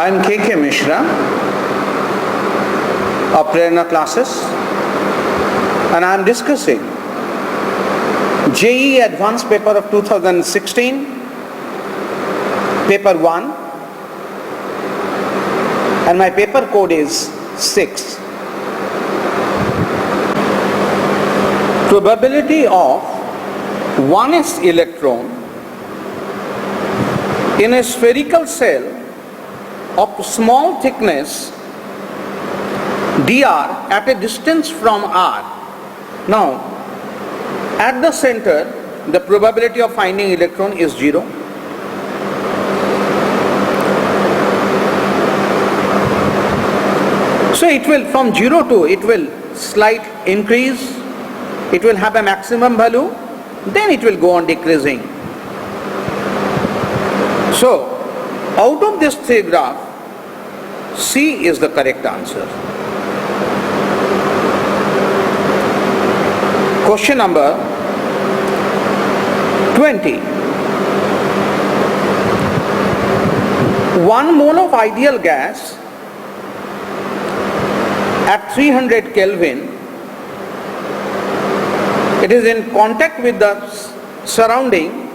I am K.K. Mishra of Prerna classes, and I am discussing JEE Advanced paper of 2016, paper 1, and my paper code is 6. Probability of 1s electron in a spherical cell of small thickness dr at a distance from r. Now, at the center, the probability of finding electron is 0. So it will, from 0 to, it will slight increase, it will have a maximum value, then it will go on decreasing. So, out of this three graph, C is the correct answer. Question number 20. 1 mole of ideal gas at 300 Kelvin, it is in contact with the surrounding,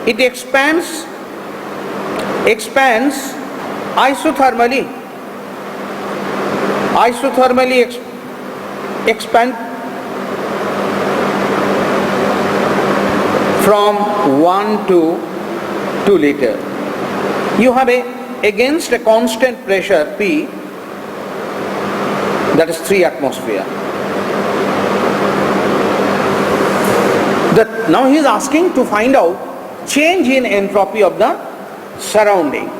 it expands isothermally expand from 1 to 2 liter. You have against a constant pressure P, that is 3 atmosphere. Now he is asking to find out change in entropy of the surrounding.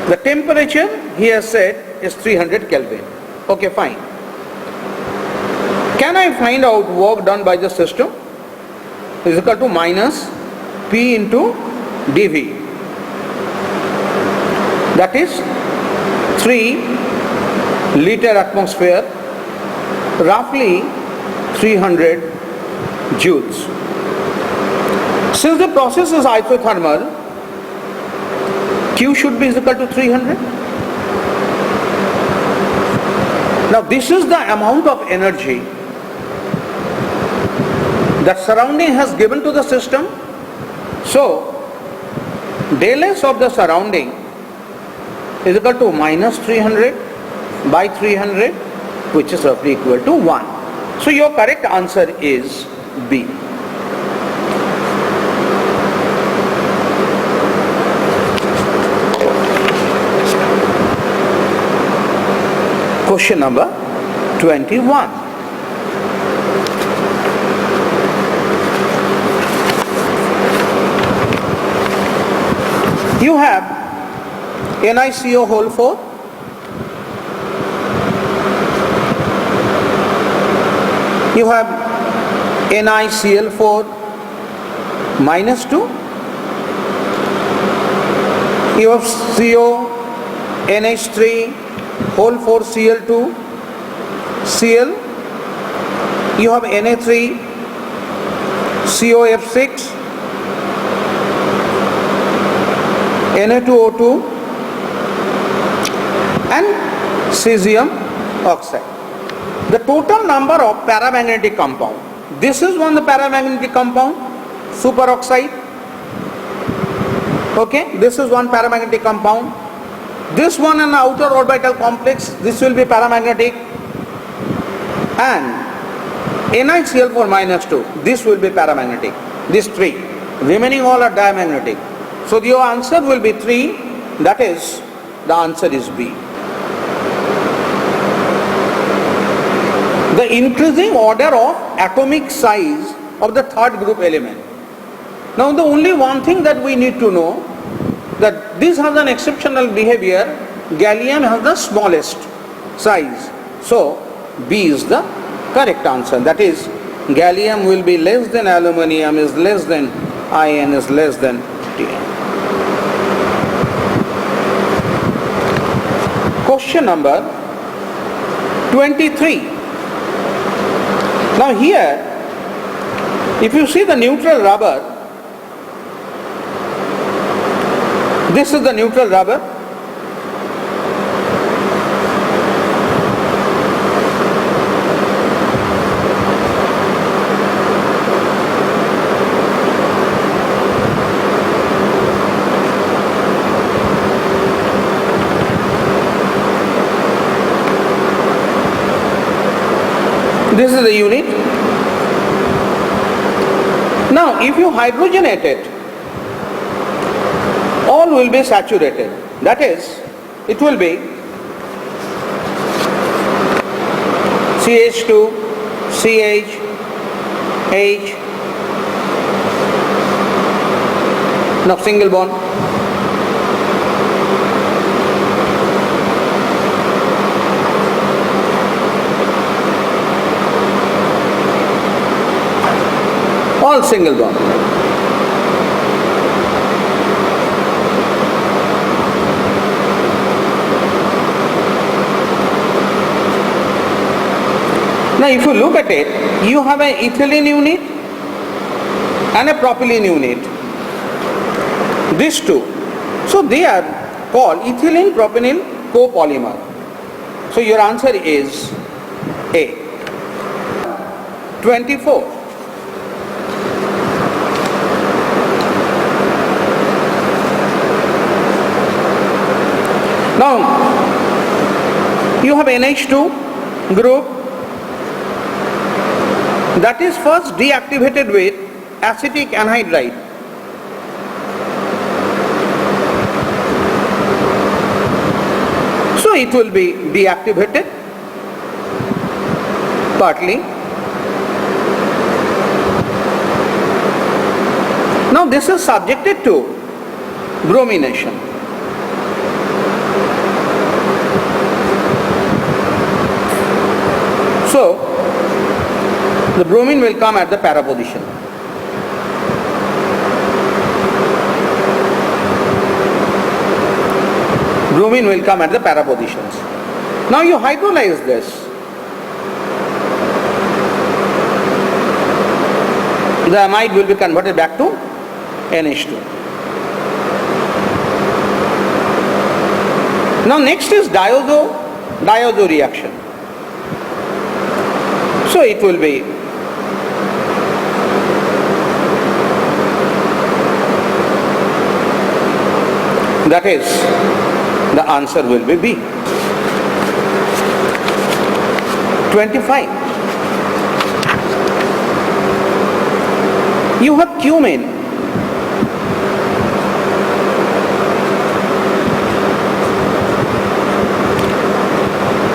The temperature he has said is 300 Kelvin. Okay, fine. Can I find out work done by the system? Is equal to minus P into dV. That is 3 liter atmosphere, roughly 300 joules. Since the process is isothermal, Q should be equal to 300. Now this is the amount of energy that surrounding has given to the system. So del S of the surrounding is equal to minus 300 by 300, which is roughly equal to 1. So your correct answer is B. Question number 21. You have NiCO whole 4, you have NiCl4 minus 2, you have CO NH3 whole 4 Cl2 Cl, you have Na3 COF6 Na2O2 and cesium oxide. The total number of paramagnetic compound. This is one the paramagnetic compound, superoxide. Okay, this is one paramagnetic compound. This one an outer orbital complex, this will be paramagnetic, and NiCl4 minus 2, this will be paramagnetic. These three, remaining all are diamagnetic. So your answer will be 3, that is, the answer is B. The increasing order of atomic size of the third group element. Now the only one thing that we need to know, that this has an exceptional behavior, gallium has the smallest size. So B is the correct answer. That is, gallium will be less than aluminium, is less than iron, is less than Tn. Question number 23. Now here, if you see the neutral rubber, this is the neutral rubber, This is the unit. Now, if you hydrogenate it, all will be saturated. That is, it will be CH2, CH, H, now single bond. All single bond. Now if you look at it, you have an ethylene unit and a propylene unit. These two. So they are called ethylene propyl copolymer. So your answer is A. 24. Now you have NH2 group that is first deactivated with acetic anhydride. So it will be deactivated partly. Now this is subjected to bromination. So the bromine will come at the para position. Bromine will come at the para positions. Now you hydrolyze this. The amide will be converted back to NH2. Now next is diazo reaction. So it will be that is, the answer will be B. 25. You have cumin.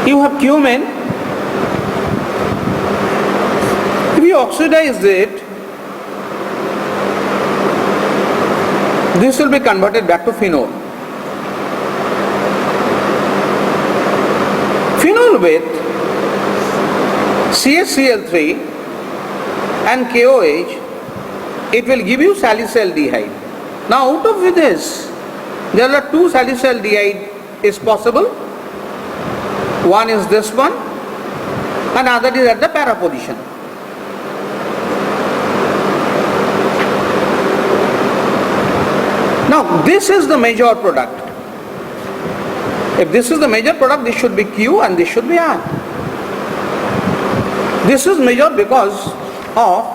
You have cumin. If you oxidize it, this will be converted back to phenol. Phenol with CaCl3 and KOH, it will give you salicylaldehyde. Now out of this, there are two salicylaldehyde is possible. One is this one, and other is at the para position. Now this is the major product. If this is the major product, this should be Q and this should be R. This is major because of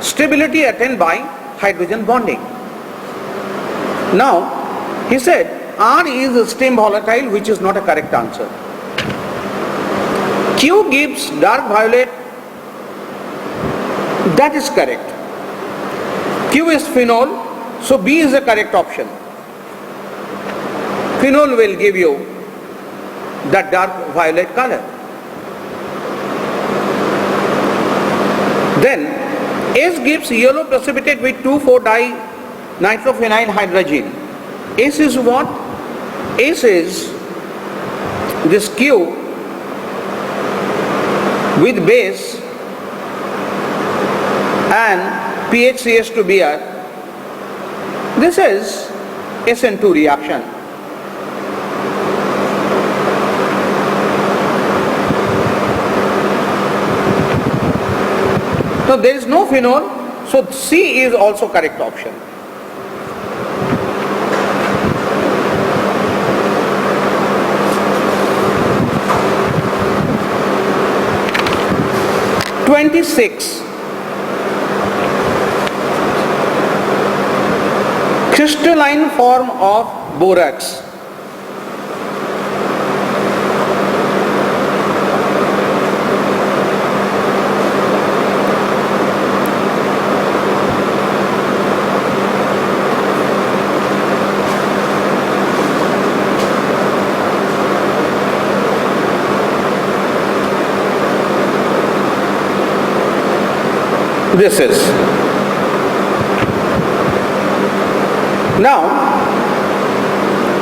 stability attained by hydrogen bonding. Now he said R is a steam volatile, which is not a correct answer. Q gives dark violet, that is correct. Q is phenol, so B is the correct option. Phenol will give you that dark violet color. Then S gives yellow precipitate with 2,4-dinitrophenyl hydrogen. S is what? S is this Q with base and PHCH2Br. This is SN2 reaction. So there is no phenol, so C is also correct option. (26) Crystalline form of borax. this is. Now,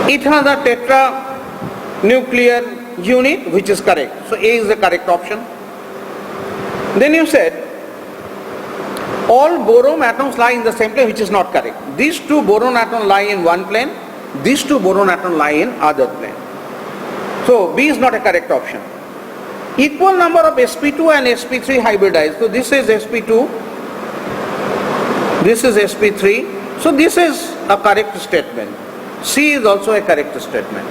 it has a tetranuclear unit which is correct. So A is the correct option. Then you said all boron atoms lie in the same plane, which is not correct. These two boron atoms lie in one plane, these two boron atoms lie in other plane. So B is not a correct option. Equal number of sp2 and sp3 hybridized. So this is sp2, this is sp3. So this is a correct statement. C is also a correct statement.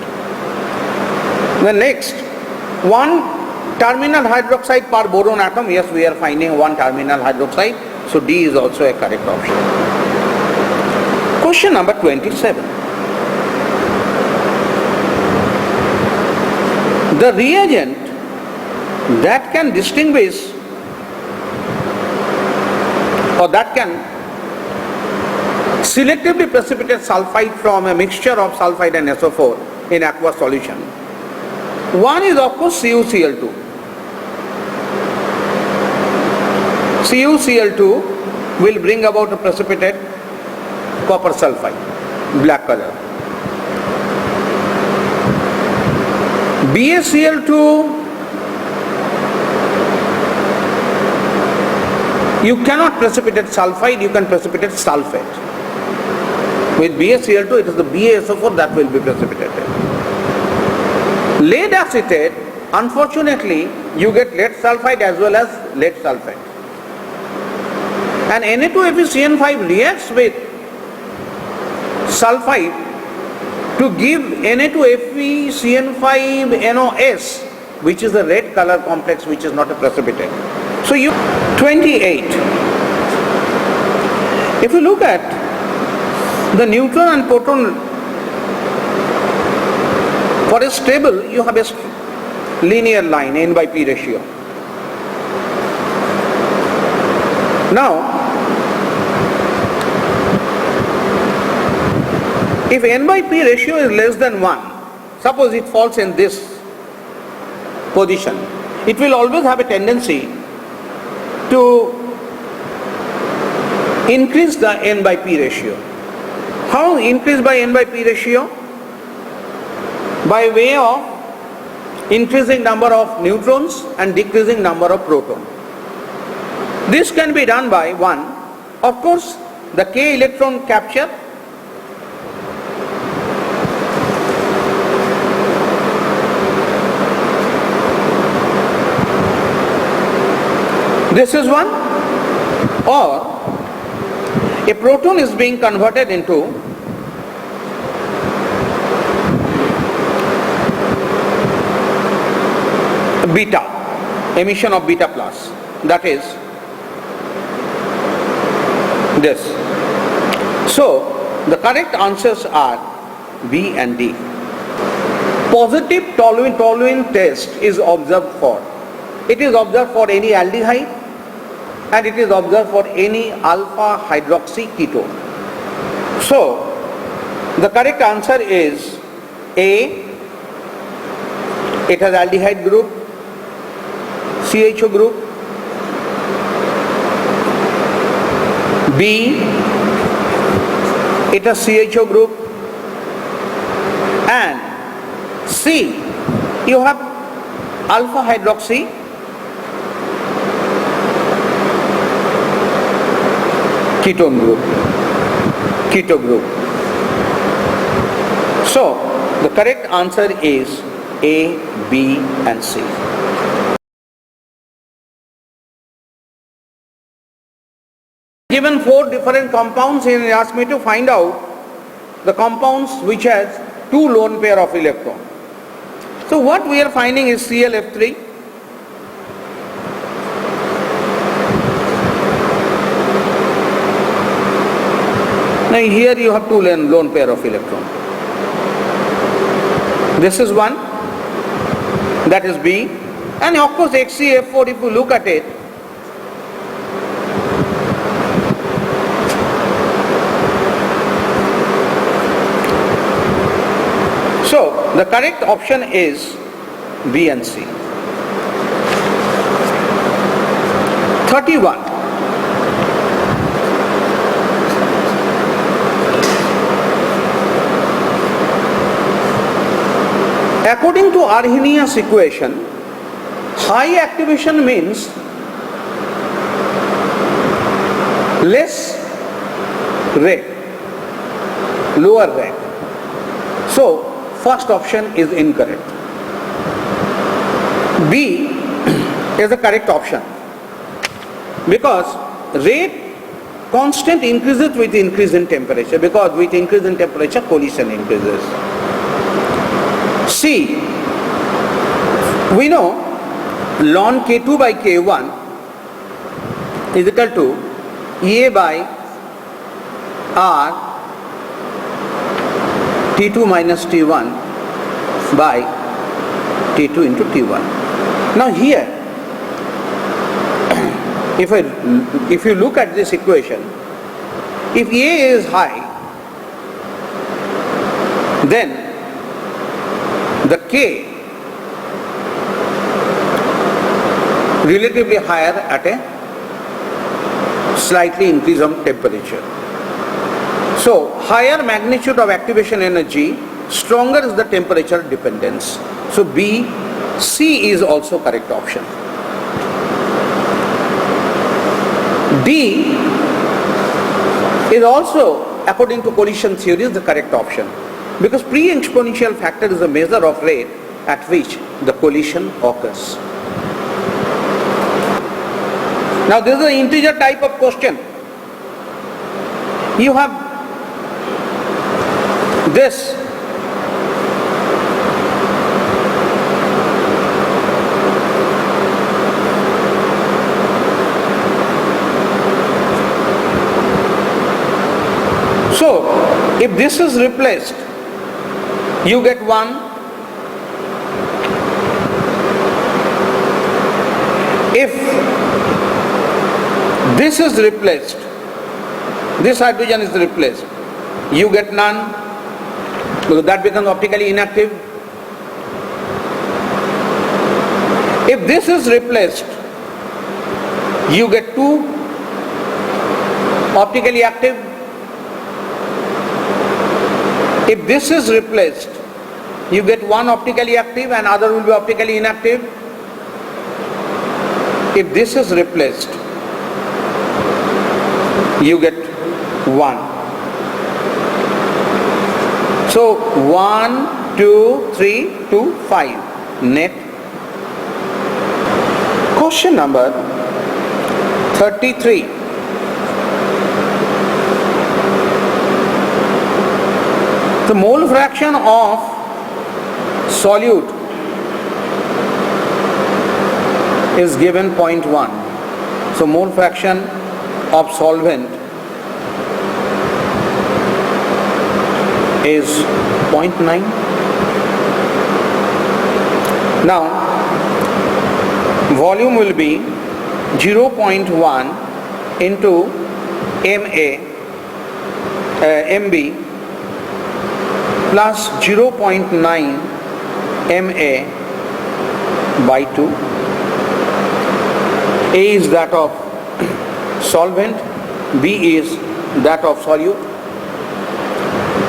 The next, one terminal hydroxide per boron atom. Yes, we are finding one terminal hydroxide. So D is also a correct option. Question number 27. The reagent that can distinguish or that can selectively precipitate sulfide from a mixture of sulfide and SO4 in aqueous solution. One is of course CuCl2. CuCl2 will bring about a precipitate copper sulfide, black color. BaCl2, you cannot precipitate sulfide, you can precipitate sulfate. With BaCl2, it is the BaSO4 that will be precipitated. Lead acetate, unfortunately, you get lead sulfide as well as lead sulfate. And Na2FeCN5 reacts with sulfide to give Na2FeCN5NOS, which is a red color complex which is not a precipitate. So you 28. If you look at the neutron and proton, for a stable you have a linear line, N by P ratio. Now, if N by P ratio is less than 1, suppose it falls in this position, it will always have a tendency to increase the N by P ratio. How increase by N by P ratio? By way of increasing number of neutrons and decreasing number of protons. This can be done by one, of course, the K electron capture. This is one, or a proton is being converted into beta, emission of beta plus, that is this. So the correct answers are B and D. Positive toluene test is observed for, it is observed for any aldehyde and it is observed for any alpha hydroxy ketone. So the correct answer is A, it has aldehyde group, CHO group. B, it has CHO group. And C, you have alpha hydroxy ketone group, keto group. So the correct answer is A, B and C. Given 4 different compounds, and he asked me to find out the compounds which has 2 lone pair of electrons. So what we are finding is ClF3, now here you have 2 lone pair of electrons. This is one, that is B, and of course HCF4, if you look at it, so the correct option is B and C. 31. to Arrhenius equation, high activation means less rate, lower rate. So first option is incorrect. B is the correct option, because rate constant increases with increase in temperature, because with increase in temperature collision increases. C, we know ln K2 by K1 is equal to A by R T2 minus T1 by T2 into T1. Now here, if you look at this equation, if A is high, then the K relatively higher at a slightly increase of temperature. So higher magnitude of activation energy, stronger is the temperature dependence. So B, C is also correct option. D is also, according to collision theory, is the correct option, because pre-exponential factor is a measure of rate at which the collision occurs. Now this is an integer type of question. You have this so if this is replaced, you get 1. If this is replaced, this hydrogen is replaced, you get none, because that becomes optically inactive. If this is replaced, you get 2 optically active. If this is replaced, you get 1 optically active and other will be optically inactive. If this is replaced, you get 1. So 1, 2, 3, 2, 5 net. Question number 33. The mole fraction of solute is given 0.1. So mole fraction of solvent is 0.9. Now volume will be 0.1 into MB plus 0.9 MA by 2. A is that of solvent, B is that of solute.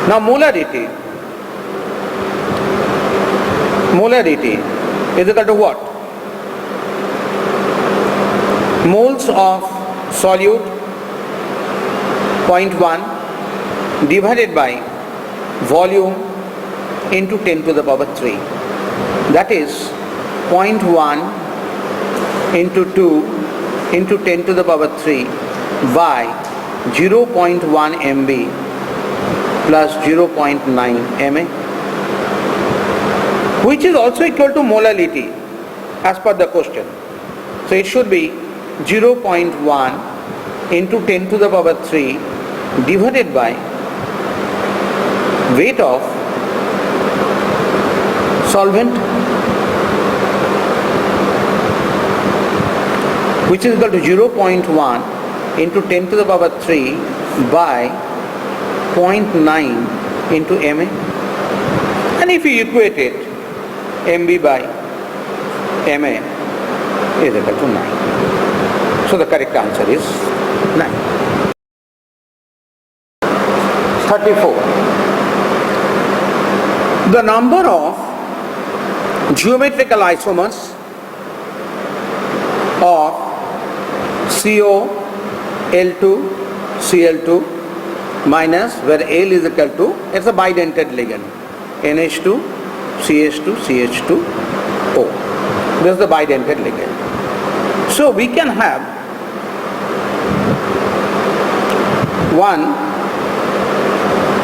Now molarity is equal to what? Moles of solute 0.1 divided by volume into 10 to the power 3. That is 0.1 into 2 into 10 to the power 3 by 0.1 MB plus 0.9 MA, which is also equal to molality as per the question. So it should be 0.1 into 10 to the power 3 divided by weight of solvent, which is equal to 0.1 into 10 to the power 3 by 0.9 into MA. And if you equate it, MB by MA is equal to 9. So the correct answer is 9. 34. The number of geometrical isomers of CO, L2, Cl2 minus, where Al is equal to, it's a bidentate ligand, NH2, CH2, CH2O. This is the bidentate ligand. So we can have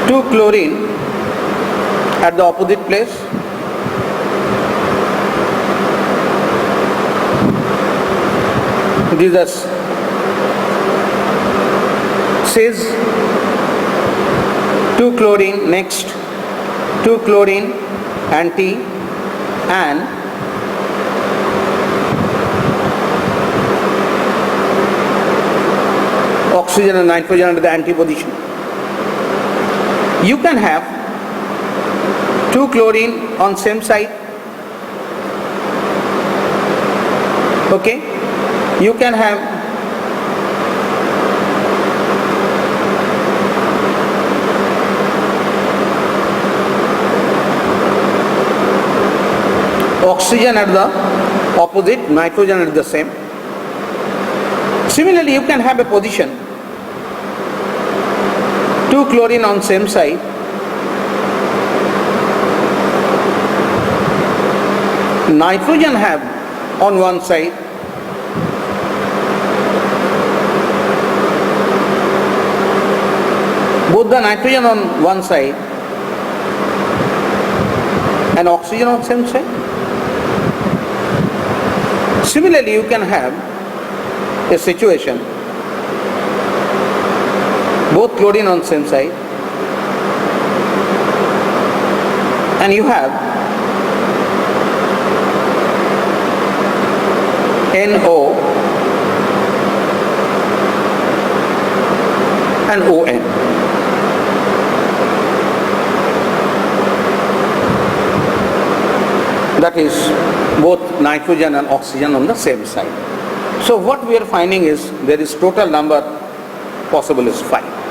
2-chlorine at the opposite place, these are cis, 2-chlorine next, 2-chlorine anti, and oxygen and nitrogen under the anti position. You can have 2-chlorine on same side. Okay, you can have oxygen at the opposite, nitrogen at the same. Similarly, you can have a position 2-chlorine on same side, nitrogen have on one side, both the nitrogen on one side and oxygen on same side. Similarly, you can have a situation both chlorine on same side, and you have NO and ON. That is both nitrogen and oxygen on the same side. So what we are finding is there is total number possible is 5.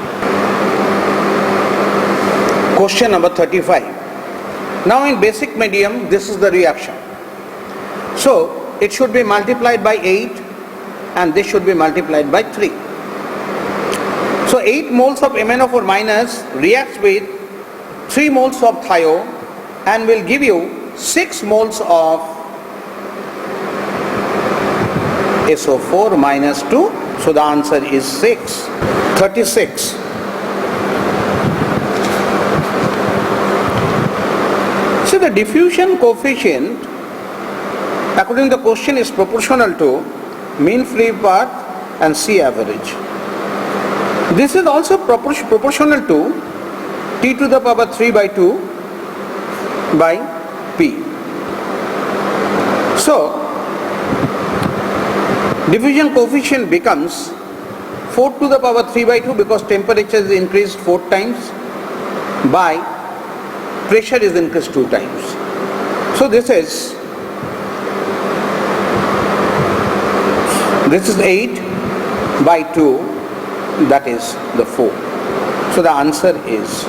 Question number 35. Now in basic medium, this is the reaction. So it should be multiplied by 8 and this should be multiplied by 3. So 8 moles of MnO4 minus reacts with 3 moles of thio and will give you 6 moles of SO4 minus 2. So the answer is 6. 36. So the diffusion coefficient according to the question is proportional to mean free path and C average. This is also proportional to T to the power 3 by 2 by P. So diffusion coefficient becomes 4 to the power 3 by 2 because temperature is increased 4 times by pressure is increased 2 times. So this is 8 by 2, that is the 4. So the answer is